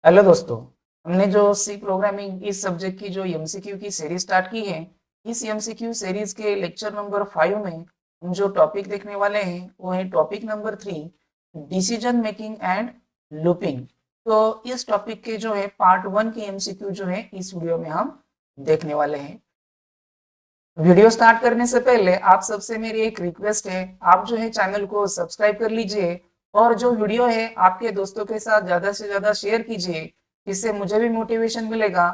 Hello दोस्तों। हमने जो सी प्रोग्रामिंग इस सब्जेक्ट की जो एमसीक्यू की सीरीज स्टार्ट की है, इस एमसीक्यू सीरीज के लेक्चर नंबर 5 में हम जो टॉपिक देखने वाले हैं वो है topic number 3, decision making and looping. तो इस टॉपिक के जो है पार्ट 1 के एमसीक्यू जो है इस वीडियो में हम देखने वाले हैं। वीडियो स्टार्ट करने से पहले आप सबसे मेरी एक रिक्वेस्ट है, आप जो है चैनल को सब्सक्राइब कर लीजिए और जो वीडियो है आपके दोस्तों के साथ ज्यादा से ज्यादा शेयर कीजिए, इससे मुझे भी मोटिवेशन मिलेगा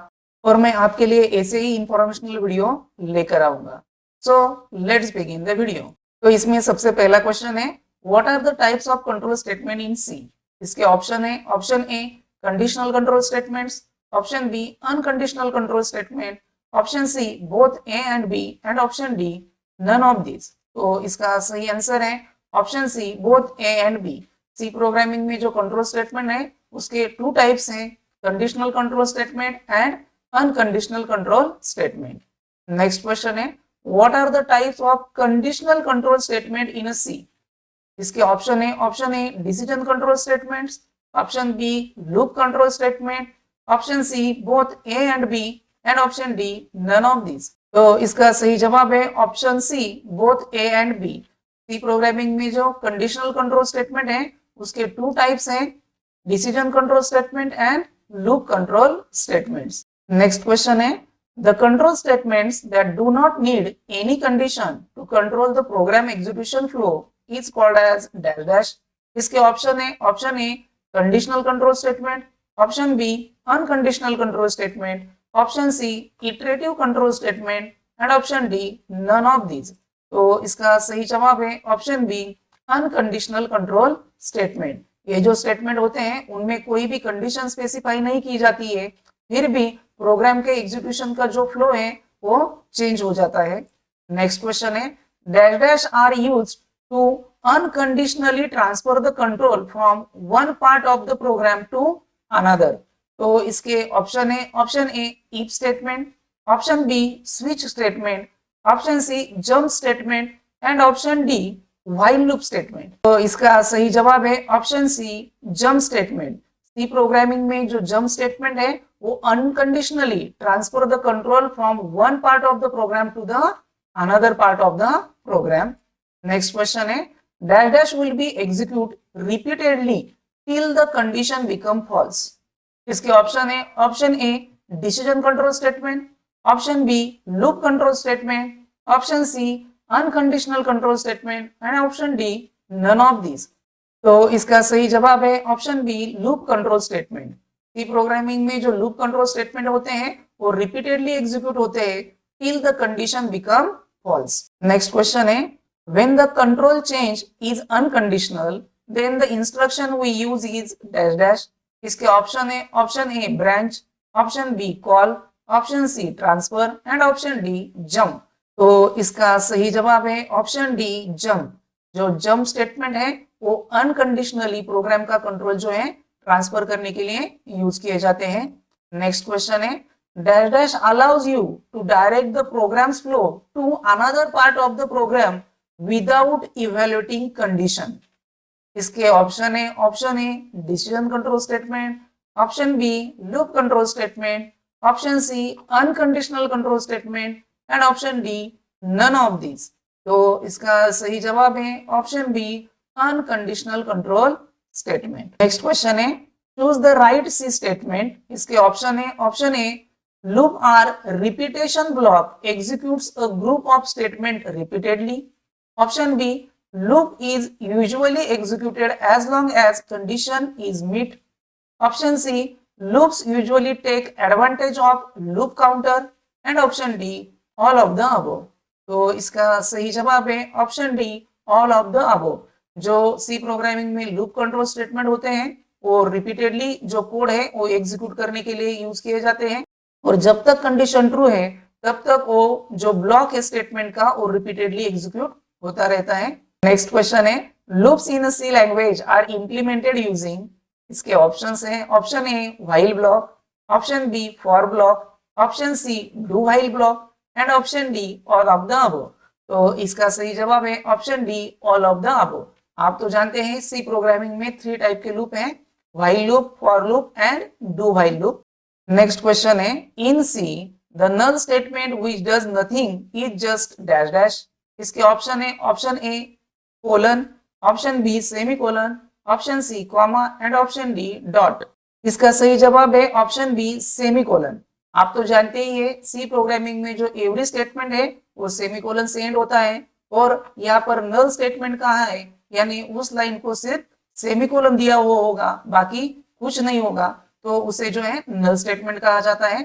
और मैं आपके लिए ऐसे ही इंफॉर्मेशनल वीडियो लेकर आऊंगा। So let's begin the video. तो इसमें सबसे पहला क्वेश्चन है, what are the types of control statement in C. इसके ऑप्शन है, option A conditional control statements, option B unconditional control statement, option C both A and B and option D none of this. तो इसका सही answer है option C both A and B. C programming में जो control statement है उसके two types हैं, conditional control statement and unconditional control statement. Next question है, what are the types of conditional control statement in a C. इसके option है, option A decision control statements, option B loop control statement, option C both A and B and option D none of this. तो इसका सही जवाब है option C both A and B. C programming में जो conditional control statement है उसके two types हैं, decision control statement and loop control statements. Next question है, the control statements that do not need any condition to control the program execution flow is called as dash dash. इसके option है, option A conditional control statement, option B unconditional control statement, option C iterative control statement and option D none of this. तो इसका सही जवाब है option B unconditional control statement. ये जो statement होते हैं उनमें कोई भी कंडीशन स्पेसिफाई नहीं की जाती है, फिर भी प्रोग्राम के एग्जीक्यूशन का जो फ्लो है वो चेंज हो जाता है। नेक्स्ट क्वेश्चन है, dash dash are used to unconditionally transfer the control from one part of the program to another। तो इसके ऑप्शन है, option A if statement, option B switch statement, option C jump statement and option D while loop statement. तो इसका सही जवाब है option C jump statement. C programming में जो जंप स्टेटमेंट है वो unconditionally transfer the control from one part of the program to the another part of the program. Next question है, dash dash will be execute repeatedly till the condition become false। इसके option है, option A decision control statement, option B loop control statement, option C unconditional control statement and option D none of this. तो इसका सही जवाब है option B loop control statement. C programming में जो loop control statement होते हैं वो रिपीटेडली एग्जीक्यूट होते हैं till the condition become false. Next question है, when the control change is unconditional then the instruction we use is dash dash। इसके option है, option A branch, option B call, option C transfer and option D jump. तो इसका सही जवाब है option D jump. जो jump statement है वो अनकंडीशनली प्रोग्राम का कंट्रोल जो है ट्रांसफर करने के लिए यूज किए जाते हैं। नेक्स्ट क्वेश्चन है, dash dash allows you to direct the program's flow to another part of the program without evaluating condition. इसके ऑप्शन है, option A decision control statement, option B loop control statement, option C unconditional control statement and option D none of this. तो इसका सही जवाब है option B unconditional control statement. Next question है, choose the right C statement. इसके option है, option A loop or repetition block executes a group of statement repeatedly, option B loop is usually executed as long as condition is met, option C loops usually take advantage of loop counter and option D all of the above। तो इसका सही जवाब है option D all of the above। जो सी programming में loop control statement होते हैं वो रिपीटेडली जो कोड है वो एग्जीक्यूट करने के लिए यूज किए जाते हैं और जब तक कंडीशन ट्रू है तब तक वो जो ब्लॉक है स्टेटमेंट का वो रिपीटेडली एग्जीक्यूट होता रहता है। नेक्स्ट क्वेश्चन है, loops in C language are implemented using. इसके ऑप्शंस हैं, option A while block, option B for block, option C do while block and option D all of the above. तो इसका सही जवाब है option D all of the above. आप तो जानते हैं सी प्रोग्रामिंग में 3 टाइप के लूप हैं, while loop, for loop and do while loop. Next question है in C the null statement which does nothing is just dash dash. इसके option है option A colon, option B semicolon, option C comma and option D dot. इसका सही जवाब है option B semi colon. आप तो जानते ही है सी प्रोग्रामिंग में जो एवरी स्टेटमेंट है वो सेमी कोलन से एंड होता है और यहाँ पर नल स्टेटमेंट कहाँ है, यानी उस लाइन को सिर्फ सेमी कोलन दिया हुआ होगा, बाकी कुछ नहीं होगा, तो उसे जो है नल स्टेटमेंट कहा जाता है।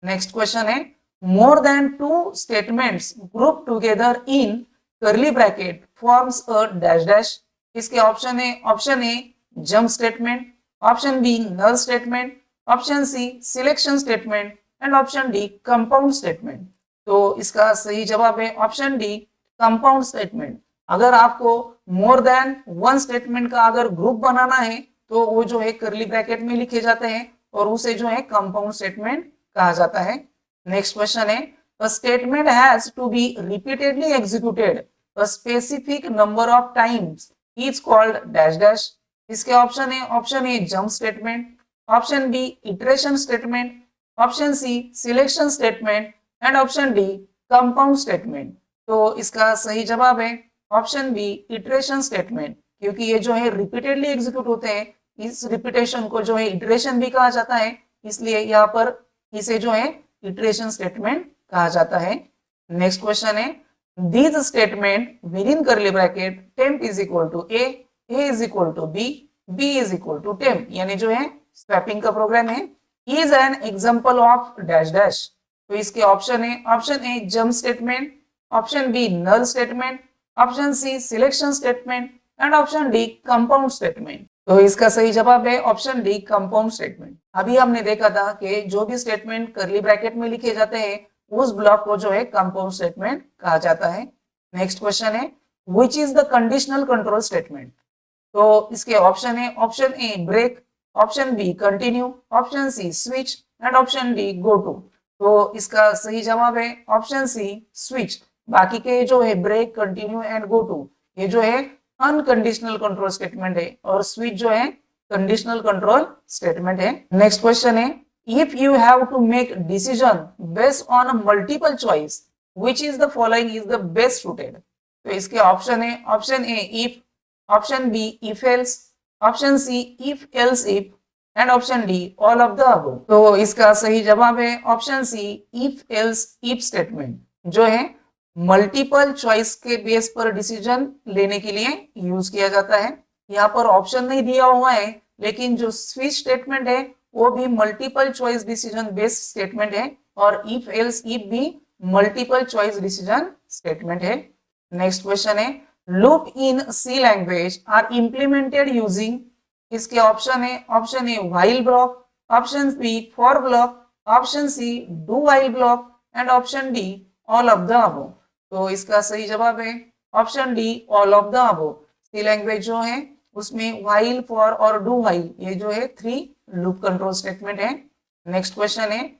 नेक्स्ट क्वेश्चन है more than two statements group together in curly bracket forms a dash dash. इसके ऑप्शन है option A jump statement, option B null statement, option C selection statement and option D compound statement. तो इसका सही जवाब है option D compound statement. अगर आपको more than one statement का अगर ग्रुप बनाना है तो वो जो है कर्ली ब्रैकेट में लिखे जाते हैं और उसे जो है कंपाउंड स्टेटमेंट कहा जाता है। नेक्स्ट क्वेश्चन है a statement has to be repeatedly executed a specific number of times is called dash dash। इसके ऑप्शन है option A jump statement, option B iteration statement, option C selection statement and option D compound statement. तो इसका सही जवाब है option B iteration statement, क्योंकि ये जो है रिपीटेडली एग्जीक्यूट होते हैं, इस रिपीटेशन को जो है इटरेशन भी कहा जाता है, इसलिए यहाँ पर इसे जो है इटरेशन स्टेटमेंट कहा जाता है। नेक्स्ट क्वेश्चन है this statement within curly bracket temp is equal to a is equal to b, b is equal to temp, यानी जो है स्वैपिंग का प्रोग्राम है, is an example of dash dash. तो इसके ऑप्शन है option A jump statement, option B null statement, option C selection statement and option D compound statement. तो इसका सही जवाब है ऑप्शन डी कंपाउंड स्टेटमेंट। अभी हमने देखा था कि जो भी स्टेटमेंट कर्ली ब्रैकेट में लिखे जाते हैं उस ब्लॉक को जो है कंपाउंड स्टेटमेंट कहा जाता है। नेक्स्ट क्वेश्चन है which is the conditional control statement. तो इसके ऑप्शन है option A break, option B continue, option C switch and option D go to. तो इसका सही जवाब है ऑप्शन सी स्विच। बाकी के जो है break, continue and go to ये जो है अनकंडीशनल कंट्रोल स्टेटमेंट है और स्विच जो है कंडीशनल कंट्रोल स्टेटमेंट है। नेक्स्ट क्वेश्चन है if you have to make decision based on multiple choice which is the following is the best suited. तो इसके ऑप्शन है option A if, option B if else, option C if else if and option D all of the above. तो इसका सही जवाब है option C if else if statement, जो है मल्टीपल चॉइस के बेस पर डिसीजन लेने के लिए यूज किया जाता है। यहाँ पर ऑप्शन नहीं दिया हुआ है, लेकिन जो स्विच स्टेटमेंट है वो भी multiple choice decision based statement है और इफ एल्स इफ भी मल्टीपल चॉइस डिसीजन स्टेटमेंट है। नेक्स्ट क्वेश्चन है loop in C language are implemented using. इसके ऑप्शन है option A while block, option B for block, option C do while block and option D all of the above. तो इसका सही जवाब है option D all of the above. C language जो है उसमें व्हाइल, फॉर और डू व्हाइल ये जो है 3 लूप कंट्रोल स्टेटमेंट है। नेक्स्ट क्वेश्चन है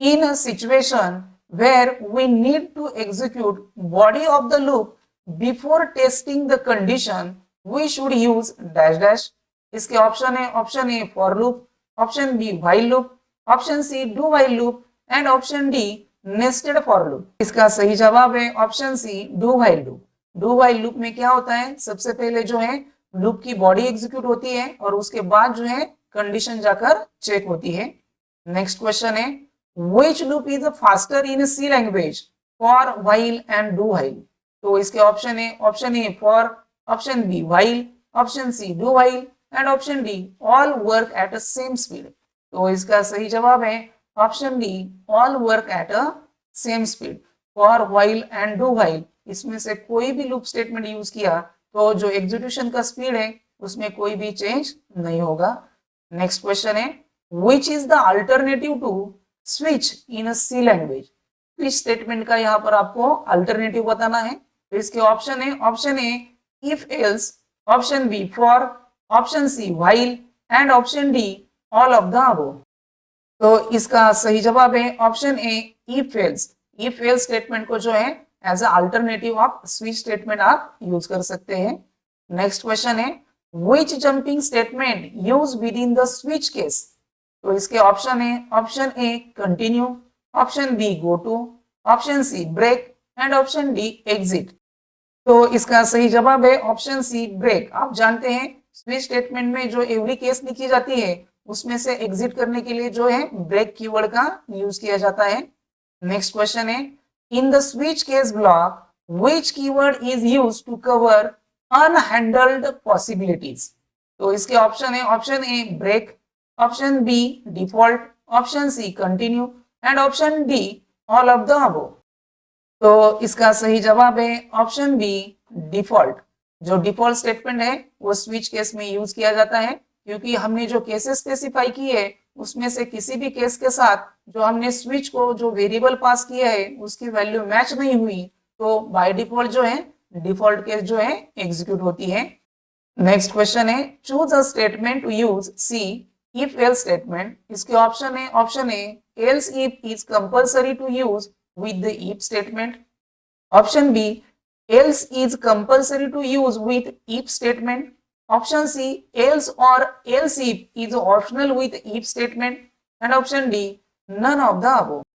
in a situation where we need to execute body of the loop before testing the condition we should use dash dash. इसके ऑप्शन है option A for loop, option B while loop, option C do while loop and option D nested for loop. इसका सही जवाब है option C do while loop. Do while loop में क्या होता है, सबसे पहले जो है लूप की बॉडी एग्जीक्यूट होती है और उसके बाद जो है कंडीशन जाकर चेक होती है। नेक्स्ट क्वेश्चन है which loop is faster in C language for while and do while. तो इसके ऑप्शन है option A for, option B while, option C do while and option D all work at a same speed. तो इसका सही जवाब है option D all work at a same speed. For, while and do while इसमें से कोई भी loop statement use किया तो जो एग्जीक्यूशन का स्पीड है उसमें कोई भी चेंज नहीं होगा। नेक्स्ट क्वेश्चन है which is the alternative to switch in a C language. Switch statement का यहाँ पर आपको अल्टरनेटिव बताना है। तो इसके ऑप्शन है option A if else, option B for, option C while and option D all of the above. तो इसका सही जवाब है option A if else. If else statement को जो है as a alternative of switch statement आप यूज कर सकते हैं। नेक्स्ट क्वेश्चन है Which jumping statement used within the switch case? तो इसके ऑप्शन है, option A continue, option B go to, option C break and option D exit. तो इसका सही जवाब है ऑप्शन सी ब्रेक। आप जानते हैं स्विच स्टेटमेंट में जो एवरी केस लिखी जाती है उसमें से एग्जिट करने के लिए जो है ब्रेक कीवर्ड का यूज किया जाता है। नेक्स्ट क्वेश्चन है, in the switch case block which keyword is used to cover unhandled possibilities? तो इसके ऑप्शन है, option A break, option B default, option C continue and option D all of the above. तो इसका सही जवाब है option B default. जो default statement है वो स्विच केस में यूज किया जाता है, क्योंकि हमने जो केसेस स्पेसिफाई किए है उसमें से किसी भी केस के साथ जो हमने स्विच को जो वेरिएबल पास किया है उसकी वैल्यू मैच नहीं हुई तो बाय डिफॉल्ट जो है डिफॉल्ट केस जो है एग्जीक्यूट होती है। नेक्स्ट क्वेश्चन है, choose a statement to use C if else statement. इसके ऑप्शन है, option A else if is compulsory to use with the if statement, option B else is compulsory to use with if statement, option C else or else if is optional with if statement and option D none of the above।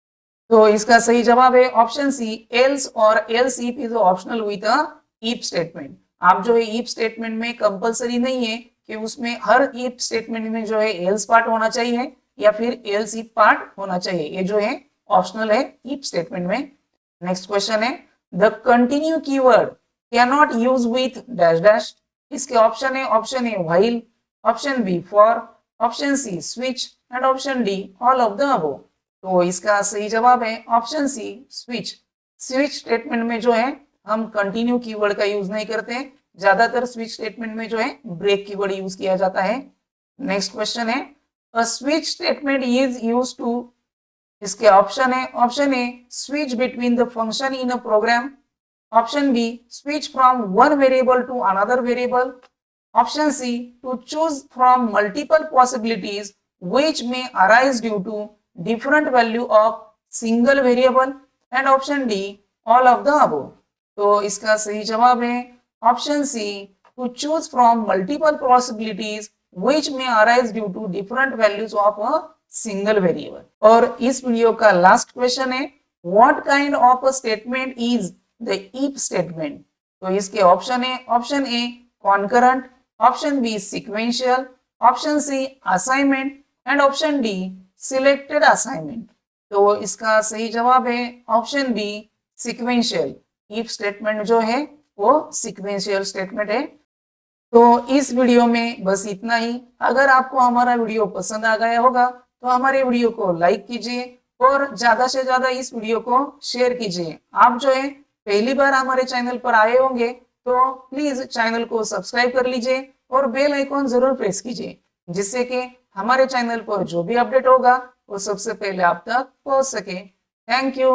तो इसका सही जवाब है option सी else और else if is optional with a if statement। आप जो है if statement में कंपलसरी नहीं है कि उसमें हर if statement में जो है else पार्ट होना चाहिए या फिर else if पार्ट होना चाहिए, ये जो है ऑप्शनल है इफ स्टेटमेंट में। नेक्स्ट क्वेश्चन है, the continue keyword can not use with dash dash. इसके ऑप्शन है, option A while, option B for, option C switch and option D all of the above. तो इसका सही जवाब है option C switch. Switch statement में जो है हम कंटिन्यू कीवर्ड का यूज नहीं करते, ज्यादातर स्विच स्टेटमेंट में जो है ब्रेक कीवर्ड यूज किया जाता है। नेक्स्ट क्वेश्चन है, a switch statement is used to. इसके ऑप्शन है, option A switch between the function in a program, option B switch from one variable to another variable, option C to choose from multiple possibilities which may arise due to different value of single variable and option D all of the above. तो इसका सही जवाब है option C to choose from multiple possibilities which may arise due to different values of a single variable. और इस video का last question है, what kind of a statement is the if statement? तो इसके ऑप्शन है, option A concurrent, option B sequential, option C assignment and option D selected assignment. तो इसका सही जवाब है option B sequential. If statement जो है वो सीक्वेंशियल स्टेटमेंट है। तो इस वीडियो में बस इतना ही। अगर आपको हमारा वीडियो पसंद आ गया होगा तो हमारे वीडियो को लाइक कीजिए और ज्यादा से ज्यादा इस वीडियो को शेयर कीजिए। आप जो है पहली बार हमारे चैनल पर आए होंगे तो प्लीज चैनल को सब्सक्राइब कर लीजिए और बेल आइकॉन जरूर प्रेस कीजिए, जिससे कि हमारे चैनल पर जो भी अपडेट होगा वो सबसे पहले आप तक पहुंच सके। Thank you.